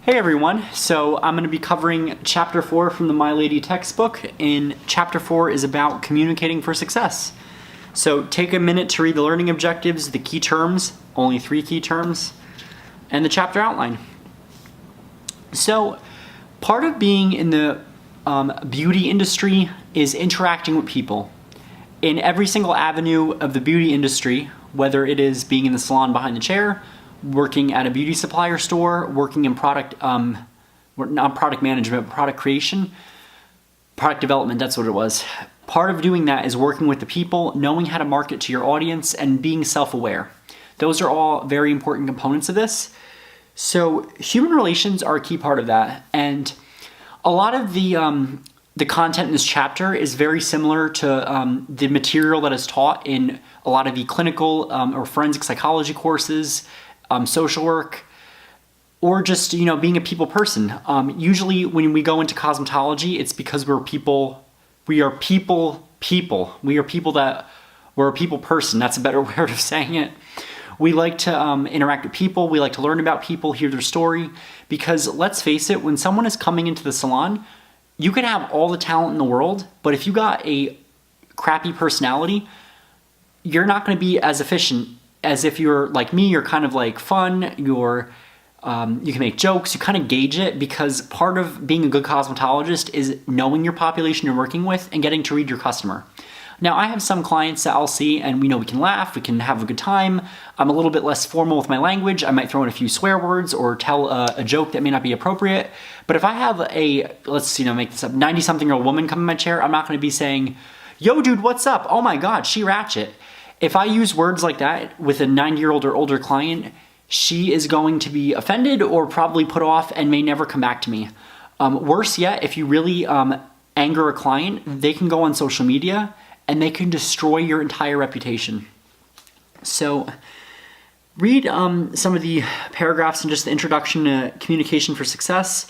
Hey everyone, so I'm going to be covering Chapter 4 from the Milady textbook, and Chapter 4 is about communicating for success. So take a minute to read the learning objectives, the key terms, only 3 key terms, and the chapter outline. So part of being in the beauty industry is interacting with people. In every single avenue of the beauty industry, whether it is being in the salon behind the chair, working at a beauty supplier store, working in product, not product management, but product creation, product development, that's what it was. Part of doing that is working with the people, knowing how to market to your audience, and being self-aware. Those are all very important components of this. So human relations are a key part of that. And a lot of the content in this chapter is very similar to the material that is taught in a lot of the clinical or forensic psychology courses, social work, or just, being a people person. Usually when we go into cosmetology, it's because we're a people person. That's a better way of saying it. We like to interact with people. We like to learn about people, hear their story, because let's face it, when someone is coming into the salon, you can have all the talent in the world, but if you got a crappy personality, you're not going to be as efficient as if you're like me. You're kind of like fun, you can make jokes, you kind of gauge it, because part of being a good cosmetologist is knowing your population you're working with and getting to read your customer. Now, I have some clients that I'll see and we can laugh, we can have a good time. I'm a little bit less formal with my language. I might throw in a few swear words or tell a joke that may not be appropriate. But if I have let's make this up, 90-something-year-old woman come in my chair, I'm not going to be saying, "Yo, dude, what's up? Oh my God, she ratchet." If I use words like that with a 90-year-old or older client, she is going to be offended or probably put off and may never come back to me. Worse yet, if you really anger a client, they can go on social media and they can destroy your entire reputation. So read some of the paragraphs in just the introduction to communication for success.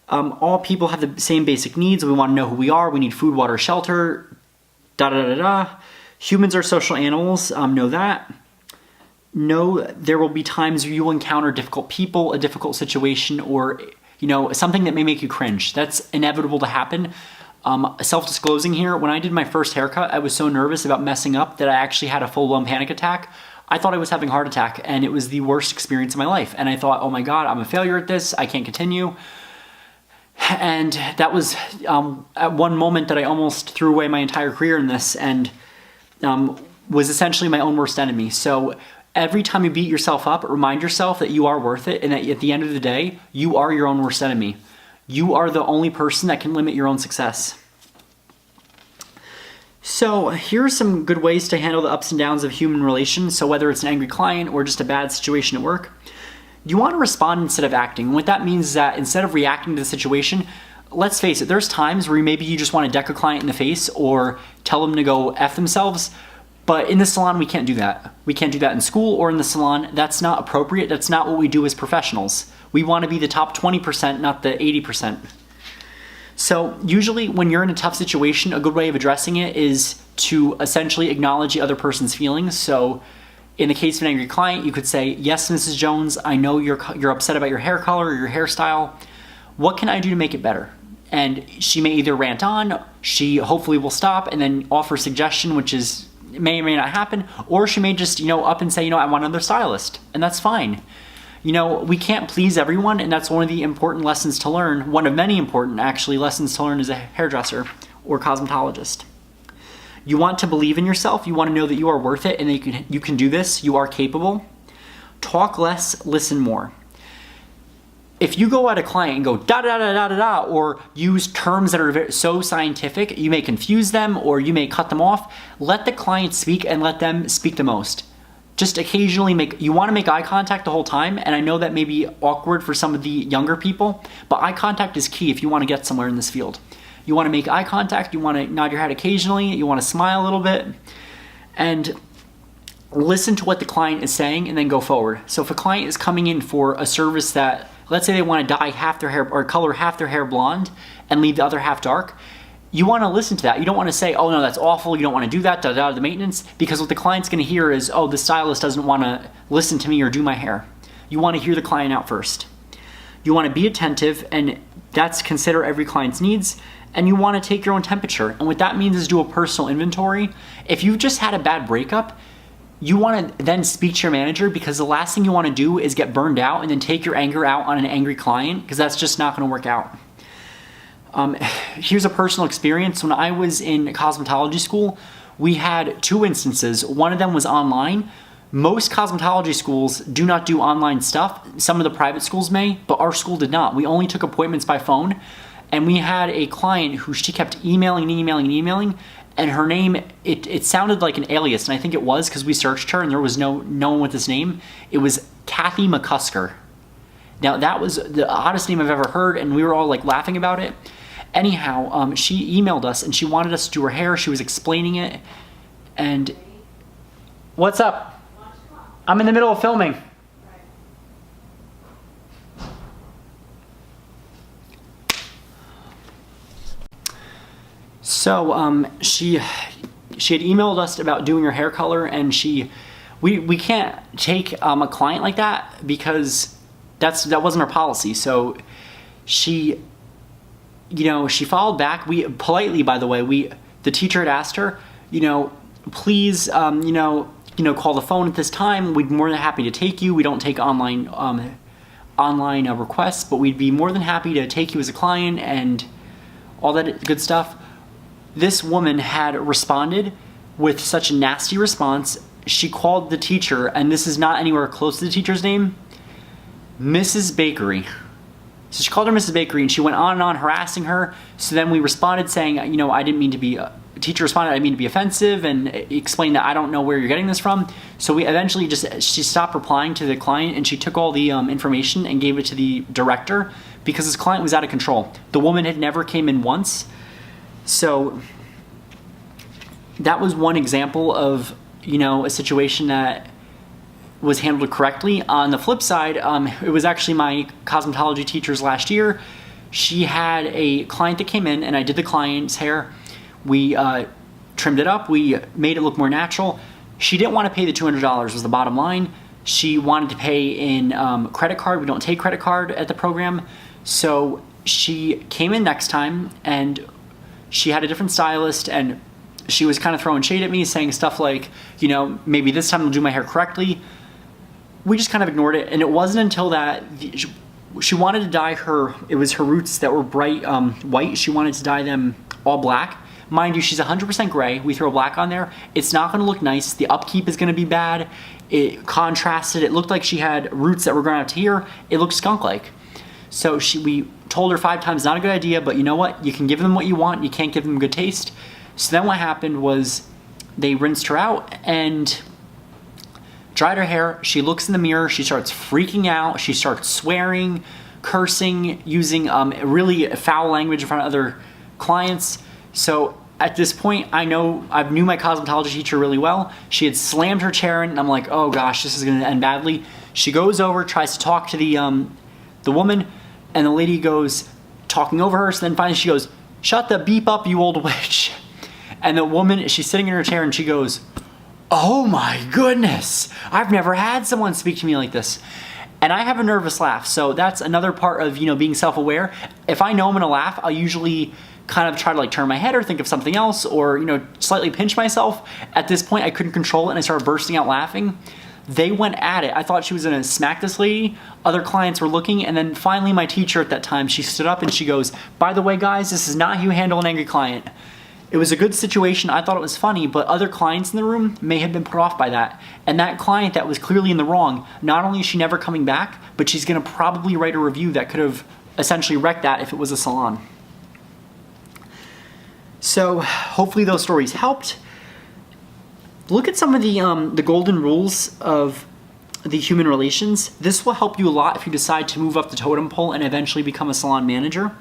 All people have the same basic needs. We want to know who we are. We need food, water, shelter, da-da-da-da-da. Humans are social animals, know that. Know there will be times where you will encounter difficult people, a difficult situation, or something that may make you cringe. That's inevitable to happen. Self-disclosing here, when I did my first haircut, I was so nervous about messing up that I actually had a full-blown panic attack. I thought I was having a heart attack, and it was the worst experience of my life. And I thought, oh my God, I'm a failure at this, I can't continue. And that was at one moment that I almost threw away my entire career in this, and was essentially my own worst enemy. So every time you beat yourself up, remind yourself that you are worth it, and that at the end of the day, you are your own worst enemy. You are the only person that can limit your own success. So here are some good ways to handle the ups and downs of human relations. So whether it's an angry client or just a bad situation at work, you want to respond instead of acting. And what that means is that instead of reacting to the situation, let's face it, there's times where maybe you just want to deck a client in the face or tell them to go F themselves. But in the salon, we can't do that. We can't do that in school or in the salon. That's not appropriate. That's not what we do as professionals. We want to be the top 20%, not the 80%. So usually when you're in a tough situation, a good way of addressing it is to essentially acknowledge the other person's feelings. So in the case of an angry client, you could say, "Yes, Mrs. Jones, I know you're upset about your hair color or your hairstyle. What can I do to make it better?" And she may either rant on, she hopefully will stop and then offer a suggestion, which is may or may not happen, or she may just, up and say, "I want another stylist," and that's fine. We can't please everyone, and that's one of the important lessons to learn, one of many important, actually, lessons to learn as a hairdresser or cosmetologist. You want to believe in yourself, you want to know that you are worth it and that you can do this, you are capable. Talk less, listen more. If you go at a client and go da-da-da-da-da-da, or use terms that are so scientific, you may confuse them or you may cut them off. Let the client speak and let them speak the most. Just occasionally you want to make eye contact the whole time, and I know that may be awkward for some of the younger people, but eye contact is key if you want to get somewhere in this field. You want to make eye contact, you want to nod your head occasionally, you want to smile a little bit, and listen to what the client is saying and then go forward. So if a client is coming in for a service that, let's say they want to dye half their hair or color half their hair blonde and leave the other half dark, you want to listen to that. You don't want to say, "Oh no, that's awful, you don't want to do that, the maintenance," because what the client's going to hear is, "Oh, the stylist doesn't want to listen to me or do my hair." You want to hear the client out first. You want to be attentive, and that's consider every client's needs. And you want to take your own temperature. And what that means is do a personal inventory. If you've just had a bad breakup, you want to then speak to your manager, because the last thing you want to do is get burned out and then take your anger out on an angry client, because that's just not going to work out. Here's a personal experience. When I was in cosmetology school, we had 2 instances. One of them was online. Most cosmetology schools do not do online stuff. Some of the private schools may, but our school did not. We only took appointments by phone, and we had a client who she kept emailing and emailing and emailing, and her name, it sounded like an alias, and I think it was because we searched her and there was no one with this name. It was Kathy McCusker. Now that was the oddest name I've ever heard, and we were all like laughing about it. Anyhow, she emailed us and she wanted us to do her hair. She was explaining it. And what's up? I'm in the middle of filming. So she had emailed us about doing her hair color, and we can't take a client like that because that wasn't our policy. So she followed back. We politely, by the way, the teacher had asked her, please, call the phone at this time. We'd be more than happy to take you. We don't take online requests, but we'd be more than happy to take you as a client and all that good stuff. This woman had responded with such a nasty response. She called the teacher, and this is not anywhere close to the teacher's name, Mrs. Bakery. So she called her Mrs. Bakery, and she went on and on harassing her. So then we responded saying, I didn't mean to be, teacher responded, I didn't mean to be offensive, and explained that I don't know where you're getting this from. So we eventually she stopped replying to the client, and she took all the information and gave it to the director, because this client was out of control. The woman had never came in once. So that was one example of, a situation that was handled correctly. On the flip side, it was actually my cosmetology teacher's last year. She had a client that came in, and I did the client's hair. We trimmed it up. We made it look more natural. She didn't want to pay the $200 was the bottom line. She wanted to pay in credit card. We don't take credit card at the program. So she came in next time, and she had a different stylist, and she was kind of throwing shade at me, saying stuff like, maybe this time I'll do my hair correctly. We just kind of ignored it, and it wasn't until that she wanted to dye it was her roots that were bright white. She wanted to dye them all black. Mind you, she's 100% gray. We throw black on there. It's not going to look nice. The upkeep is going to be bad. It contrasted. It looked like she had roots that were growing out to here. It looked skunk-like. So we told her 5 times, not a good idea, but you know what? You can give them what you want. You can't give them good taste. So then what happened was they rinsed her out and dried her hair. She looks in the mirror. She starts freaking out. She starts swearing, cursing, using really foul language in front of other clients. So at this point, I knew my cosmetology teacher really well. She had slammed her chair in, and I'm like, oh gosh, this is going to end badly. She goes over, tries to talk to the woman, and the lady goes talking over her. So then finally she goes, "Shut the beep up, you old witch." And the woman, she's sitting in her chair, and she goes, "Oh my goodness, I've never had someone speak to me like this." And I have a nervous laugh. So that's another part of, being self-aware. If I know I'm gonna laugh, I'll usually kind of try to turn my head or think of something else, or, slightly pinch myself. At this point, I couldn't control it, and I started bursting out laughing. They went at it. I thought she was gonna smack this lady. Other clients were looking, and then finally my teacher at that time, she stood up and she goes, "By the way, guys, this is not how you handle an angry client." It was a good situation. I thought it was funny, but other clients in the room may have been put off by that. And that client that was clearly in the wrong, not only is she never coming back, but she's gonna probably write a review that could have essentially wrecked that if it was a salon. So hopefully those stories helped. Look at some of the golden rules of the human relations. This will help you a lot if you decide to move up the totem pole and eventually become a salon manager.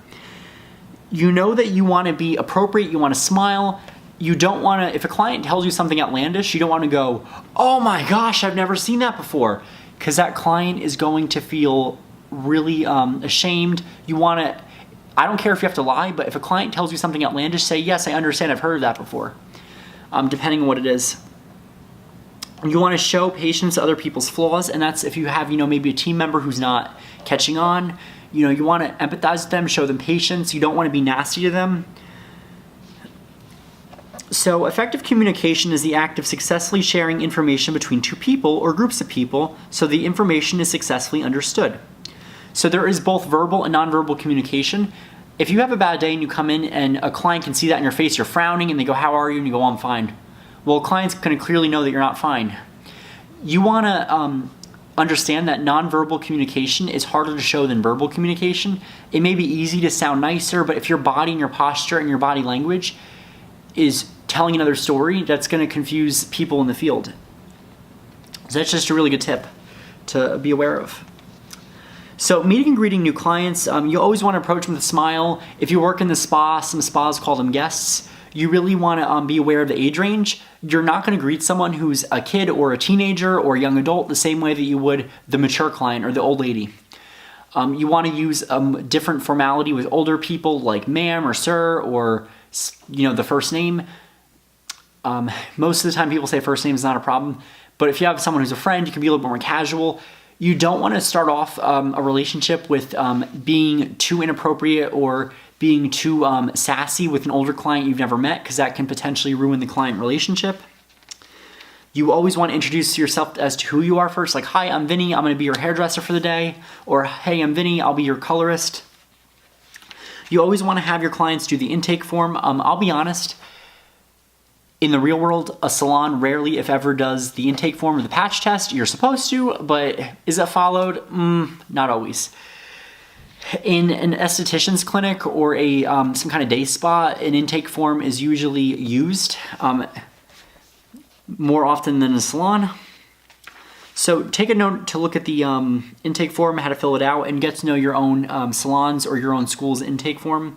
You know that you want to be appropriate, you want to smile. You don't want to, if a client tells you something outlandish, you don't want to go, "Oh my gosh, I've never seen that before," because that client is going to feel really ashamed. You want to, I don't care if you have to lie, but if a client tells you something outlandish, say, "Yes, I understand, I've heard of that before," depending on what it is. You want to show patience to other people's flaws, and that's if you have, maybe a team member who's not catching on. You want to empathize with them, show them patience. You don't want to be nasty to them. So effective communication is the act of successfully sharing information between two people or groups of people so the information is successfully understood. So there is both verbal and nonverbal communication. If you have a bad day and you come in and a client can see that in your face, you're frowning and they go, "How are you?" and you go, "I'm fine." Well, clients can clearly know that you're not fine. You want to understand that nonverbal communication is harder to show than verbal communication. It may be easy to sound nicer, but if your body and your posture and your body language is telling another story, that's going to confuse people in the field. So that's just a really good tip to be aware of. So meeting and greeting new clients, you always want to approach them with a smile. If you work in the spa, some spas call them guests, you really want to be aware of the age range. You're not going to greet someone who's a kid or a teenager or a young adult the same way that you would the mature client or the old lady. You want to use different formality with older people like ma'am or sir or the first name. Most of the time people say first name is not a problem, but if you have someone who's a friend, you can be a little bit more casual. You don't want to start off a relationship with being too inappropriate or being too sassy with an older client you've never met, because that can potentially ruin the client relationship. You always want to introduce yourself as to who you are first, like, "Hi, I'm Vinny, I'm going to be your hairdresser for the day," or "Hey, I'm Vinny, I'll be your colorist." You always want to have your clients do the intake form. I'll be honest, in the real world, a salon rarely, if ever, does the intake form or the patch test. You're supposed to, but is it followed? Not always. In an esthetician's clinic or some kind of day spa, an intake form is usually used more often than a salon. So take a note to look at the intake form, how to fill it out, and get to know your own salons or your own school's intake form.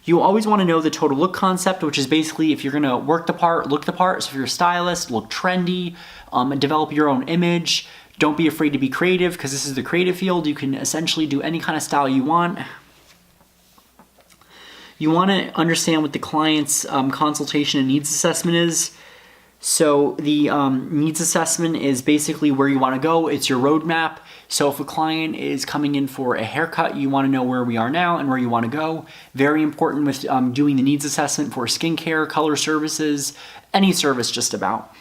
You always want to know the total look concept, which is basically if you're going to work the part, look the part. So if you're a stylist, look trendy, and develop your own image. Don't be afraid to be creative, because this is the creative field. You can essentially do any kind of style you want. You want to understand what the client's consultation and needs assessment is. So the needs assessment is basically where you want to go. It's your roadmap. So if a client is coming in for a haircut, you want to know where we are now and where you want to go. Very important with doing the needs assessment for skincare, color services, any service just about.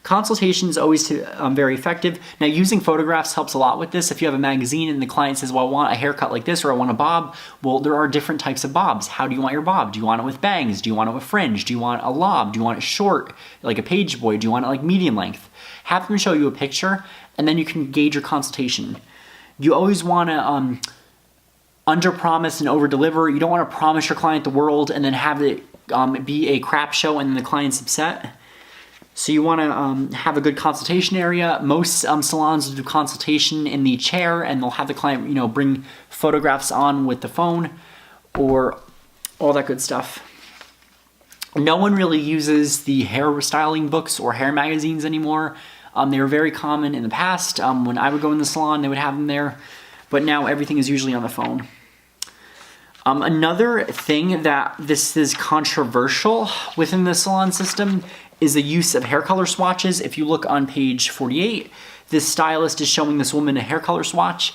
Consultation is always very effective. Now, using photographs helps a lot with this. If you have a magazine and the client says, "Well, I want a haircut like this," or "I want a bob," well, there are different types of bobs. How do you want your bob? Do you want it with bangs? Do you want it with fringe? Do you want a lob? Do you want it short, like a page boy? Do you want it like medium length? Have them show you a picture, and then you can gauge your consultation. You always want to under-promise and over-deliver. You don't want to promise your client the world and then have it be a crap show and then the client's upset. So you want to have a good consultation area. Most salons do consultation in the chair, and they'll have the client, bring photographs on with the phone or all that good stuff. No one really uses the hair styling books or hair magazines anymore. They were very common in the past. When I would go in the salon, they would have them there, but now everything is usually on the phone. Another thing that this is controversial within the salon system is the use of hair color swatches. If you look on page 48, this stylist is showing this woman a hair color swatch.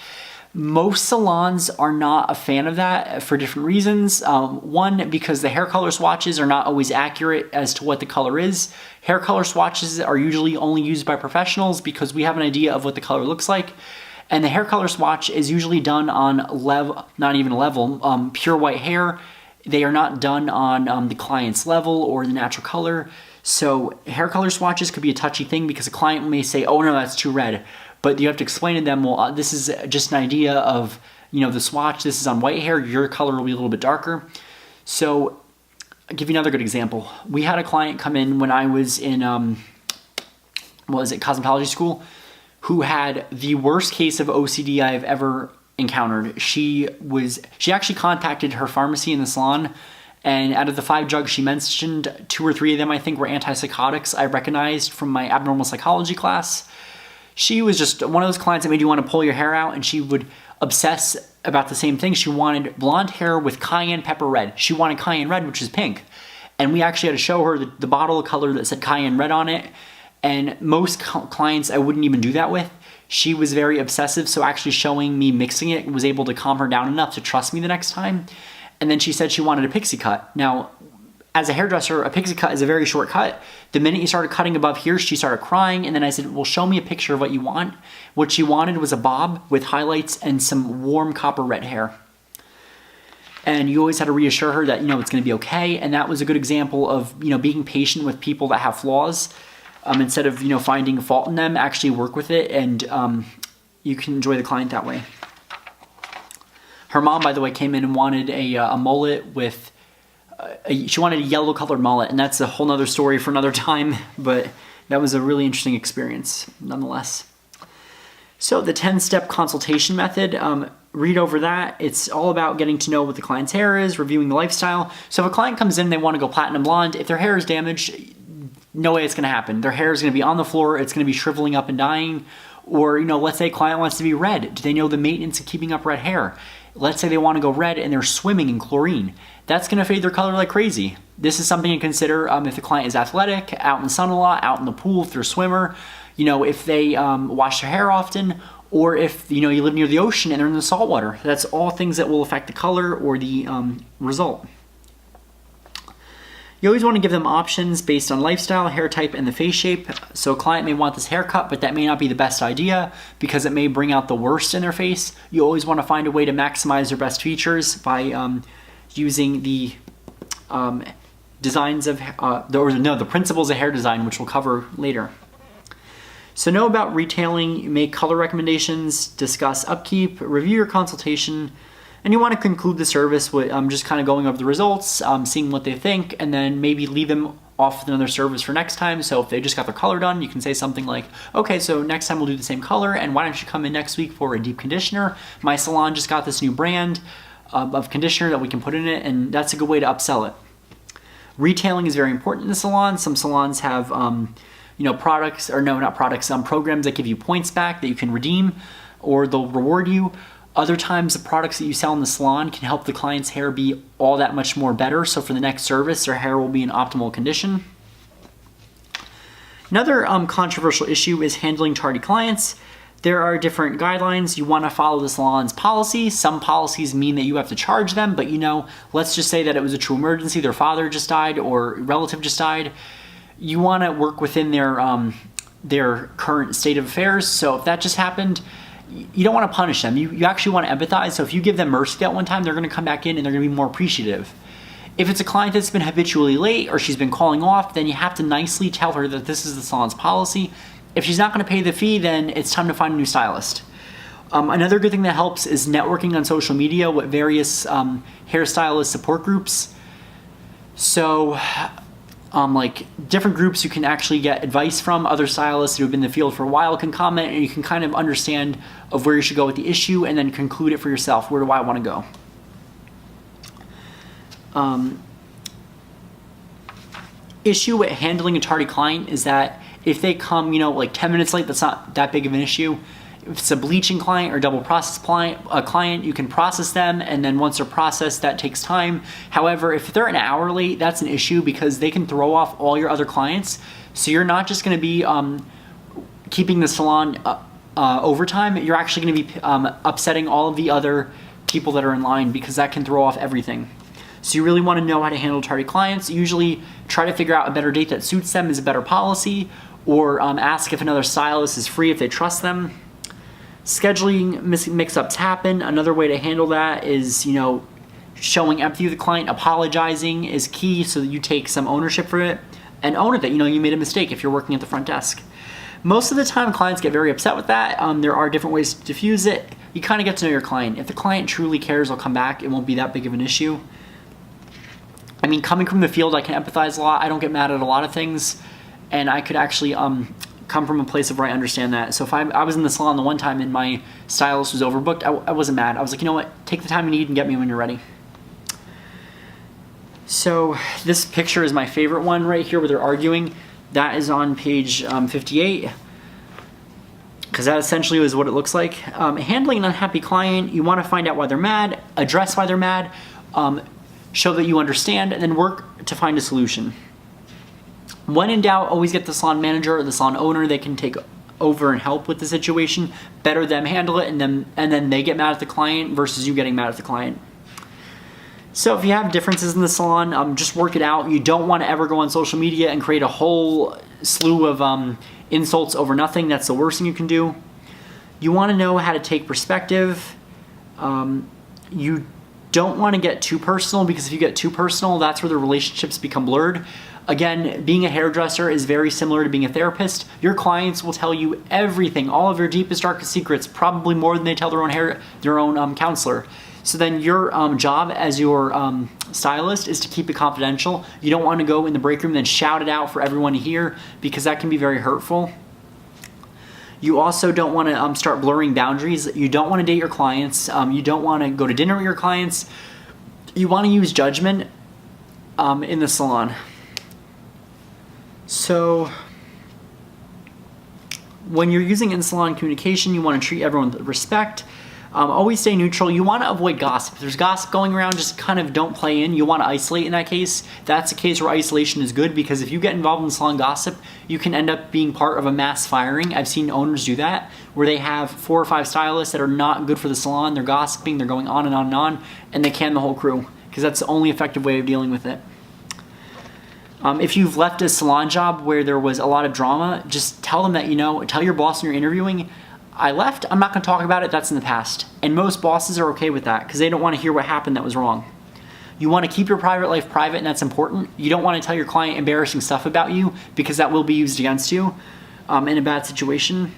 Most salons are not a fan of that for different reasons. One, because the hair color swatches are not always accurate as to what the color is. Hair color swatches are usually only used by professionals because we have an idea of what the color looks like. And the hair color swatch is usually done on not even level, pure white hair. They are not done on the client's level or the natural color. So hair color swatches could be a touchy thing because a client may say, "Oh no, that's too red." But you have to explain to them, well, this is just an idea of, the swatch. This is on white hair. Your color will be a little bit darker. So I'll give you another good example. We had a client come in when I was in, cosmetology school, who had the worst case of OCD I've ever encountered. She actually contacted her pharmacy in the salon, and out of the 5 drugs she mentioned, 2 or 3 of them I think were antipsychotics I recognized from my abnormal psychology class. She was just one of those clients that made you want to pull your hair out, and she would obsess about the same thing. She wanted blonde hair with cayenne pepper red. She wanted cayenne red, which is pink. And we actually had to show her the bottle color that said cayenne red on it. And most clients I wouldn't even do that with. she was very obsessive, so actually showing me mixing it was able to calm her down enough to trust me the next time. And then she said she wanted a pixie cut. Now, as a hairdresser, a pixie cut is a very short cut. The minute you started cutting above here, she started crying, and then I said, well, show me a picture of what you want. What she wanted was a bob with highlights and some warm copper red hair. And you always had to reassure her that, it's going to be okay. And that was a good example of, being patient with people that have flaws. Instead of, finding fault in them, actually work with it, and you can enjoy the client that way. Her mom, by the way, came in and wanted a mullet with, she wanted a yellow colored mullet, and that's a whole nother story for another time, but that was a really interesting experience nonetheless. So the 10-step consultation method, read over that. It's all about getting to know what the client's hair is, reviewing the lifestyle. So if a client comes in, they want to go platinum blonde, if their hair is damaged, no way it's going to happen. Their hair is going to be on the floor, it's going to be shriveling up and dying. Or, let's say a client wants to be red. Do they know the maintenance of keeping up red hair? Let's say they want to go red and they're swimming in chlorine. That's going to fade their color like crazy. This is something to consider if the client is athletic, out in the sun a lot, out in the pool, if they're a swimmer, if they wash their hair often, or if you live near the ocean and they're in the salt water. That's all things that will affect the color or the result. You always want to give them options based on lifestyle, hair type, and the face shape. So a client may want this haircut, but that may not be the best idea because it may bring out the worst in their face. You always want to find a way to maximize their best features by using the designs of, the principles of hair design, which we'll cover later. So know about retailing, make color recommendations, discuss upkeep, review your consultation, and you want to conclude the service with just kind of going over the results, seeing what they think, and then maybe leave them off with another service for next time. So if they just got their color done, you can say something like, okay, so next time we'll do the same color, and why don't you come in next week for a deep conditioner? My salon just got this new brand of conditioner that we can put in it, and that's a good way to upsell it. Retailing is very important in the salon. Some salons have programs that give you points back that you can redeem, or they'll reward you. Other times, the products that you sell in the salon can help the client's hair be all that much more better. So for the next service, their hair will be in optimal condition. Another controversial issue is handling tardy clients. There are different guidelines. You want to follow the salon's policy. Some policies mean that you have to charge them, but let's just say that it was a true emergency. Their father just died or relative just died. You want to work within their current state of affairs. So if that just happened, you don't want to punish them. You actually want to empathize. So if you give them mercy that one time, they're going to come back in and they're going to be more appreciative. If it's a client that's been habitually late or she's been calling off, then you have to nicely tell her that this is the salon's policy. If she's not going to pay the fee, then it's time to find a new stylist. Another good thing that helps is networking on social media with various hairstylist support groups. So like different groups you can actually get advice from. Other stylists who have been in the field for a while can comment, and you can kind of understand of where you should go with the issue and then conclude it for yourself. Where do I want to go? Issue with handling a tardy client is that if they come, like 10 minutes late, that's not that big of an issue. If it's a bleaching client or double process client, you can process them, and then once they're processed, that takes time. However, if they're an hour late, that's an issue because they can throw off all your other clients. So you're not just going to be keeping the salon overtime. You're actually going to be upsetting all of the other people that are in line because that can throw off everything. So you really want to know how to handle tardy clients. Usually try to figure out a better date that suits them is a better policy, or ask if another stylist is free if they trust them. Scheduling mix-ups happen. Another way to handle that is, showing empathy with the client. Apologizing is key so that you take some ownership for it and own it that, you made a mistake if you're working at the front desk. Most of the time, clients get very upset with that. There are different ways to diffuse it. You kind of get to know your client. If the client truly cares, they'll come back. It won't be that big of an issue. I mean, coming from the field, I can empathize a lot. I don't get mad at a lot of things, and I could actually come from a place of where I understand that. So if I was in the salon the one time and my stylist was overbooked, I wasn't mad. I was like, you know what? Take the time you need and get me when you're ready. So this picture is my favorite one right here where they're arguing. That is on page 58. Because that essentially is what it looks like. Handling an unhappy client, you want to find out why they're mad, address why they're mad, show that you understand, and then work to find a solution. When in doubt, always get the salon manager or the salon owner. They can take over and help with the situation, better them handle it, and then they get mad at the client versus you getting mad at the client. So if you have differences in the salon, just work it out. You don't want to ever go on social media and create a whole slew of insults over nothing. That's the worst thing you can do. You want to know how to take perspective. You don't want to get too personal, because if you get too personal, that's where the relationships become blurred. Again, being a hairdresser is very similar to being a therapist. Your clients will tell you everything, all of your deepest, darkest secrets, probably more than they tell their own counselor. So then your job as your stylist is to keep it confidential. You don't want to go in the break room and then shout it out for everyone to hear, because that can be very hurtful. You also don't want to start blurring boundaries. You don't want to date your clients. You don't want to go to dinner with your clients. You want to use judgment in the salon. So when you're using in-salon communication, you want to treat everyone with respect. Always stay neutral. You want to avoid gossip. If there's gossip going around, just kind of don't play in. You want to isolate in that case. That's a case where isolation is good, because if you get involved in salon gossip, you can end up being part of a mass firing. I've seen owners do that, where they have 4 or 5 stylists that are not good for the salon. They're gossiping, they're going on and on and on, and they can the whole crew, because that's the only effective way of dealing with it. If you've left a salon job where there was a lot of drama, just tell them that, tell your boss when you're interviewing, I left, I'm not going to talk about it, that's in the past. And most bosses are okay with that, because they don't want to hear what happened that was wrong. You want to keep your private life private, and that's important. You don't want to tell your client embarrassing stuff about you, because that will be used against you in a bad situation.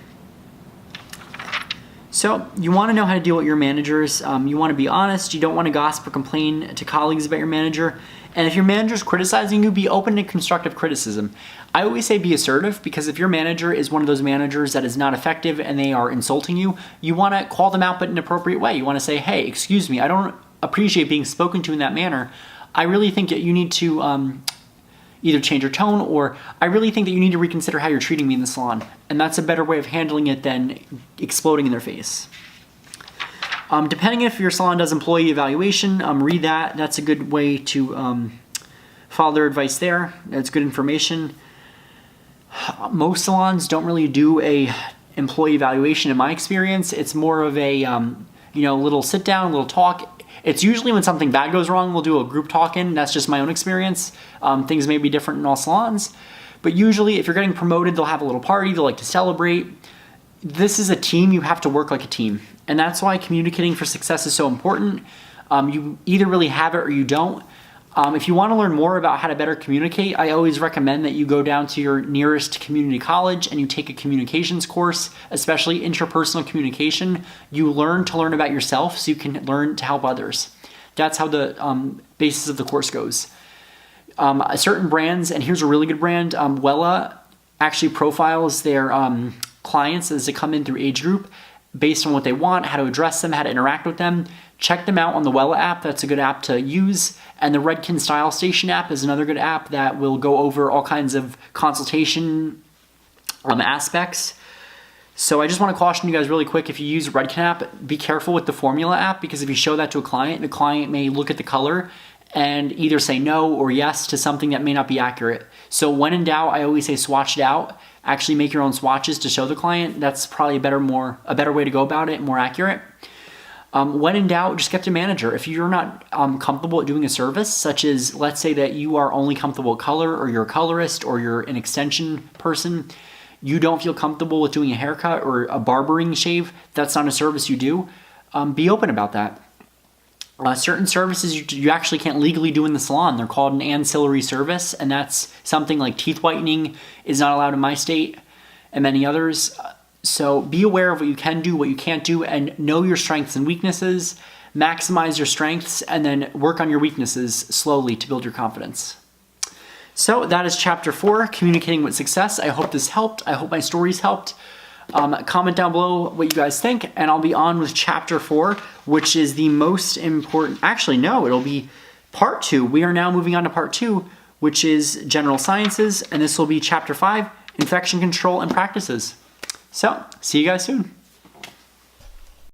So you want to know how to deal with your managers. You want to be honest. You don't want to gossip or complain to colleagues about your manager. And if your manager's criticizing you, be open to constructive criticism. I always say be assertive, because if your manager is one of those managers that is not effective and they are insulting you, you want to call them out, but in an appropriate way. You want to say, hey, excuse me, I don't appreciate being spoken to in that manner. I really think that you need to either change your tone, or I really think that you need to reconsider how you're treating me in the salon. And that's a better way of handling it than exploding in their face. Depending if your salon does employee evaluation, read that. That's a good way to follow their advice there. That's good information. Most salons don't really do a employee evaluation in my experience. It's more of a little sit down, little talk. It's usually when something bad goes wrong, we'll do a group talk-in. That's just my own experience. Things may be different in all salons. But usually if you're getting promoted, they'll have a little party. They'll like to celebrate. This is a team. You have to work like a team. And that's why communicating for success is so important. You either really have it or you don't. If you want to learn more about how to better communicate, I always recommend that you go down to your nearest community college and you take a communications course, especially interpersonal communication. You learn about yourself so you can learn to help others. That's how the basis of the course goes. Certain brands, and here's a really good brand, Wella actually profiles their clients as they come in through age group based on what they want, how to address them, how to interact with them. Check them out on the Wella app. That's a good app to use. And the Redken Style Station app is another good app that will go over all kinds of consultation aspects. So I just want to caution you guys really quick, if you use Redken app, be careful with the Formula app, because if you show that to a client, the client may look at the color and either say no or yes to something that may not be accurate. So when in doubt, I always say swatch it out. Actually make your own swatches to show the client. That's probably a better way to go about it, more accurate. When in doubt, just get to manager. If you're not comfortable at doing a service, such as, let's say that you are only comfortable with color, or you're a colorist, or you're an extension person, you don't feel comfortable with doing a haircut or a barbering shave, that's not a service you do, be open about that. Certain services you actually can't legally do in the salon. They're called an ancillary service, and that's something like teeth whitening is not allowed in my state, and many others. So be aware of what you can do, what you can't do, and know your strengths and weaknesses. Maximize your strengths, and then work on your weaknesses slowly to build your confidence. So that is chapter 4, communicating with success. I hope this helped. I hope my stories helped. Comment down below what you guys think, and I'll be on with chapter 4, which is the most important. Actually, no, it'll be part 2. We are now moving on to part 2, which is general sciences, and this will be chapter 5, infection control and practices. So, see you guys soon.